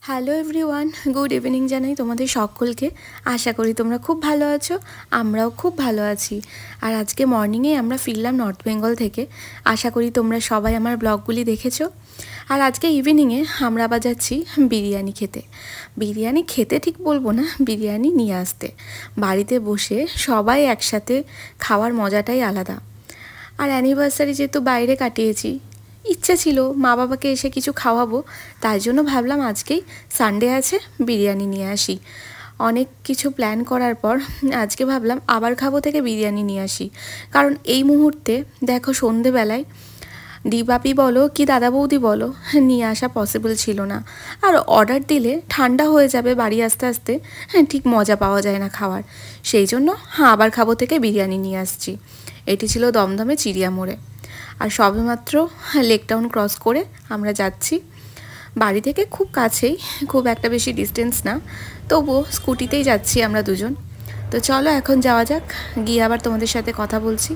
Hello everyone, good evening জানাই তোমাদের সকলকে। আশা করি তোমরা খুব ভালো আছো, আমরাও খুব ভালো আছি। আর আজকে মর্নিংয়ে আমরা ফিরলাম নর্থ বেঙ্গল থেকে। আশা করি তোমরা সবাই আমার ব্লগগুলি দেখেছো। আর আজকে ইভিনিংয়ে আমরা আবার যাচ্ছি বিরিয়ানি খেতে। বিরিয়ানি খেতে ঠিক বলবো না, বিরিয়ানি নিয়ে আসতে। বাড়িতে বসে সবাই একসাথে খাওয়ার মজাটাই আলাদা। আর অ্যানিভার্সারি যেহেতু বাইরে কাটিয়েছি, ইচ্ছে ছিল মা বাবাকে এসে কিছু খাওয়াবো, তাই জন্য ভাবলাম আজকেই সানডে আছে, বিরিয়ানি নিয়ে আসি। অনেক কিছু প্ল্যান করার পর আজকে ভাবলাম আবার খাবো থেকে বিরিয়ানি নিয়ে আসি। কারণ এই মুহূর্তে দেখো সন্ধেবেলায় দিবাপি বলো কি দাদা বৌদি বলো, নিয়ে আসা পসিবল ছিল না। আর অর্ডার দিলে ঠান্ডা হয়ে যাবে বাড়ি আসতে আসতে, ঠিক মজা পাওয়া যায় না খাওয়ার। সেই জন্য আবার খাবো থেকে বিরিয়ানি নিয়ে আসছি। এটি ছিল দমদমে চিড়িয়া মোড়ে। আর সবেমাত্র লেক টাউন ক্রস করে আমরা যাচ্ছি। বাড়ি থেকে খুব কাছেই, খুব একটা বেশি ডিস্টেন্স না, তবুও স্কুটিতেই যাচ্ছি আমরা দুজন। তো চলো এখন যাওয়া যাক, গিয়ে আবার তোমাদের সাথে কথা বলছি।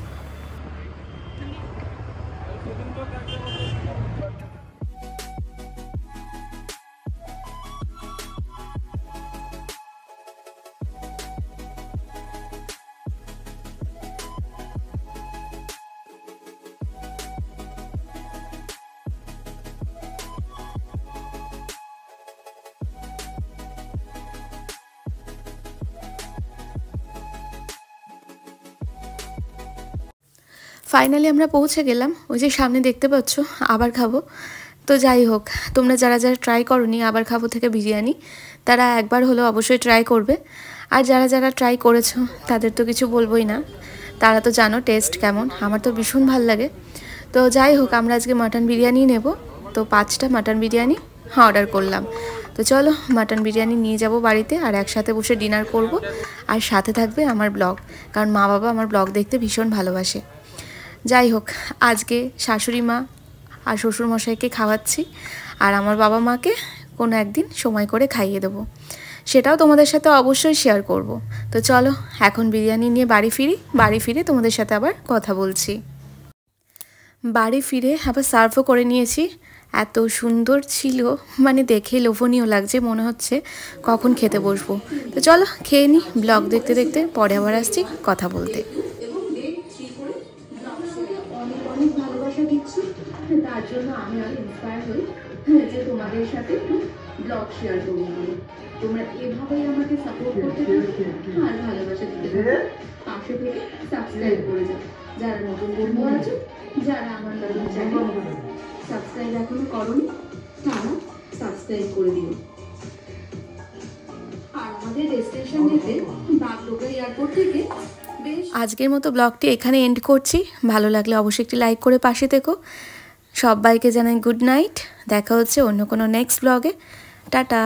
ফাইনালি আমরা পৌঁছে গেলাম। ওই যে সামনে দেখতে পাচ্ছ আবার খাবো। তো যাই হোক, তোমরা যারা যারা ট্রাই করোনি আবার খাবো থেকে বিরিয়ানি, তারা একবার হলেও অবশ্যই ট্রাই করবে। আর যারা যারা ট্রাই করেছো তাদের তো কিছু বলবোই না, তারা তো জানো টেস্ট কেমন। আমার তো ভীষণ ভালো লাগে। তো যাই হোক, আমরা আজকে মাটন বিরিয়ানি নেব। তো 5টা মাটন বিরিয়ানি অর্ডার করলাম। তো চলো মাটন বিরিয়ানি নিয়ে যাব বাড়িতে, আর একসাথে বসে ডিনার করব। আর সাথে থাকবে আমার ব্লগ, কারণ মা বাবা আমার ব্লগ দেখতে ভীষণ ভালোবাসে। যাই হোক, আজকে শাশুড়ি মা আর শ্বশুরমশাইকে খাওয়াচ্ছি, আর আমার বাবা মাকে কোনো একদিন সময় করে খাইয়ে দেবো, সেটাও তোমাদের সাথে অবশ্যই শেয়ার করব। তো চলো এখন বিরিয়ানি নিয়ে বাড়ি ফিরি, বাড়ি ফিরে তোমাদের সাথে আবার কথা বলছি। বাড়ি ফিরে আবার সার্ভও করে নিয়েছি। এত সুন্দর ছিল, মানে দেখে লোভনীয় লাগছে, মনে হচ্ছে কখন খেতে বসবো। তো চলো খেয়ে নিই, ব্লগ দেখতে দেখতে পরে আবার আসছি কথা বলতে। অনেক ভালোবাসা দিচ্ছি, তার জন্য আমি আর ইন্সপায়ার হই যে তোমাদের সাথে একটু ব্লগ শেয়ার করি। তোমরা এভাবেই আমাকে সাপোর্ট করতে থাকো আর ভালোবাসা দিতে থাকো, পাশে থেকে সাবস্ক্রাইব করে যাও। যারা নতুন বন্ধু আছে, যারা আমার নতুন চ্যানেল সাবস্ক্রাইব এখনো করোনি, তারা সাবস্ক্রাইব করে দিও। আর আমাদের ডেস্টিনেশন যেতে বাগডোগরা এয়ারপোর্ট থেকে আজকের মতো ব্লগটি এখানে এন্ড করছি। ভালো লাগলে অবশ্যই একটি লাইক করে পাশে থেকো। সবাইকে জানাই গুড নাইট। দেখা হচ্ছে অন্য কোনো নেক্সট ব্লগে। টাটা।